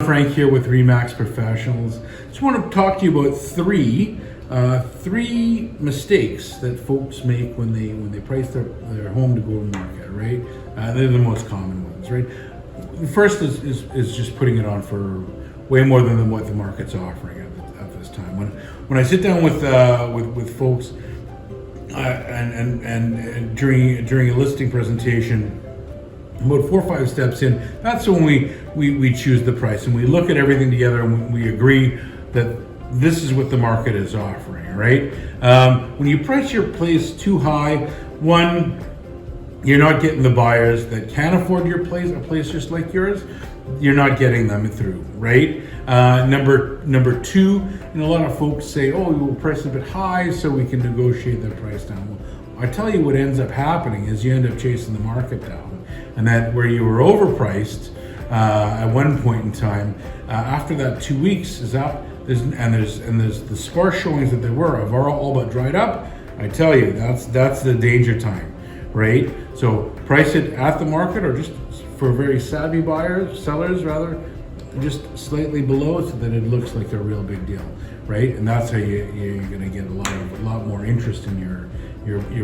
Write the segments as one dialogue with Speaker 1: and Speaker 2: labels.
Speaker 1: Frank here with Remax Professionals. Just want to talk to you about three mistakes that folks make when they price their home to go to market. Right? They're the most common ones. Right? The first is just putting it on for way more than what the market's offering at this time. When I sit down with folks and during a listing presentation, about 4 or 5 steps in, that's when we choose the price and we look at everything together and we agree that this is what the market is offering, right? When you price your place too high, one, you're not getting the buyers that can afford your place, a place just like yours. You're not getting them through, right? Number two, a lot of folks say, oh, we will price a bit high so we can negotiate the price down. Well, I tell you what ends up happening is you end up chasing the market down. And that where you were overpriced at one point in time, after that 2 weeks is up, there's the sparse showings that there were have all but dried up. I tell you, that's the danger time, right? So price it at the market, or just for very savvy sellers rather, just slightly below so that it looks like a real big deal, right? And that's how you're going to get a lot more interest in your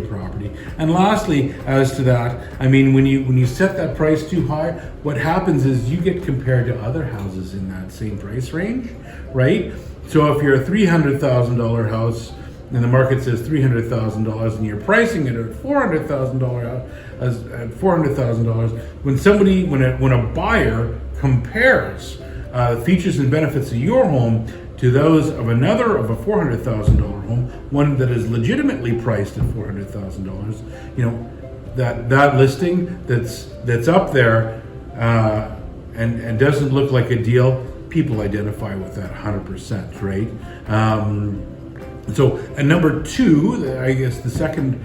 Speaker 1: property. And lastly, as to that, I mean, when you set that price too high, what happens is you get compared to other houses in that same price range, right? So if you're a $300,000 house and the market says $300,000 and you're pricing it at $400,000, when a buyer compares the features and benefits of your home to those of a $400,000 home, one that is legitimately priced at $400,000, that listing that's up there and doesn't look like a deal, people identify with that 100%, right? So, and number two, I guess the second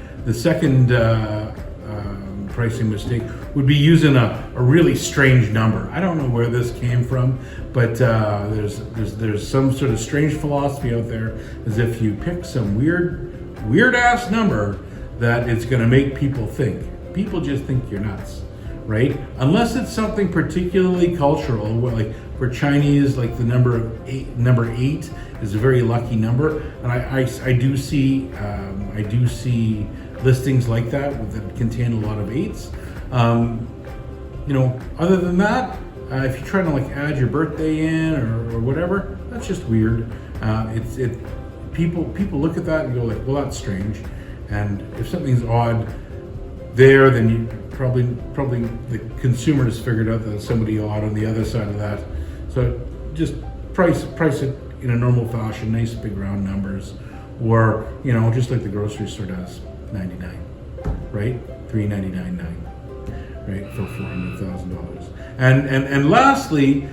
Speaker 1: pricing mistake would be using a really strange number. I don't know where this came from, but there's some sort of strange philosophy out there, as if you pick some weird ass number that it's going to make people think. People just think you're nuts, right? Unless it's something particularly cultural, like for Chinese, like the number eight is a very lucky number, and I do see listings like that contain a lot of eights. Other than that, if you're trying to like add your birthday in or whatever, that's just weird. People look at that and go like, well, that's strange. And if something's odd there, then you probably the consumer has figured out that there's somebody odd on the other side of that. So just price it in a normal fashion, nice big round numbers, or just like the grocery store does. 99, right? $399.9, right, for $400,000. And lastly,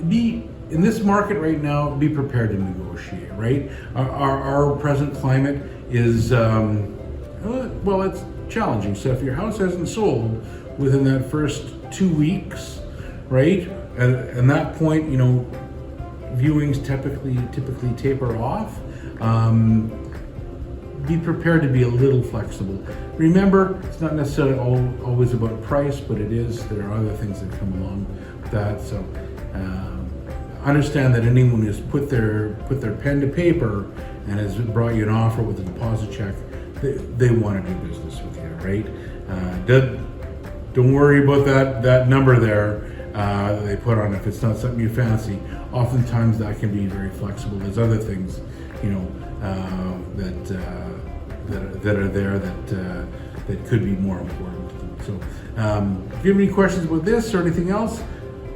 Speaker 1: be in this market right now. Be prepared to negotiate, right? Our present climate is it's challenging. So if your house hasn't sold within that first 2 weeks, right, and that point, viewings typically taper off. Be prepared to be a little flexible. Remember, it's not necessarily always about price, but it is. There are other things that come along with that. So understand that anyone who's put their pen to paper and has brought you an offer with a deposit check, they want to do business with you, right? Don't worry about that number there they put on. If it's not something you fancy, oftentimes that can be very flexible. There's other things, that are there that could be more important. So if you have any questions about this or anything else,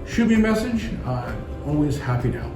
Speaker 1: shoot me a message. Always happy to help.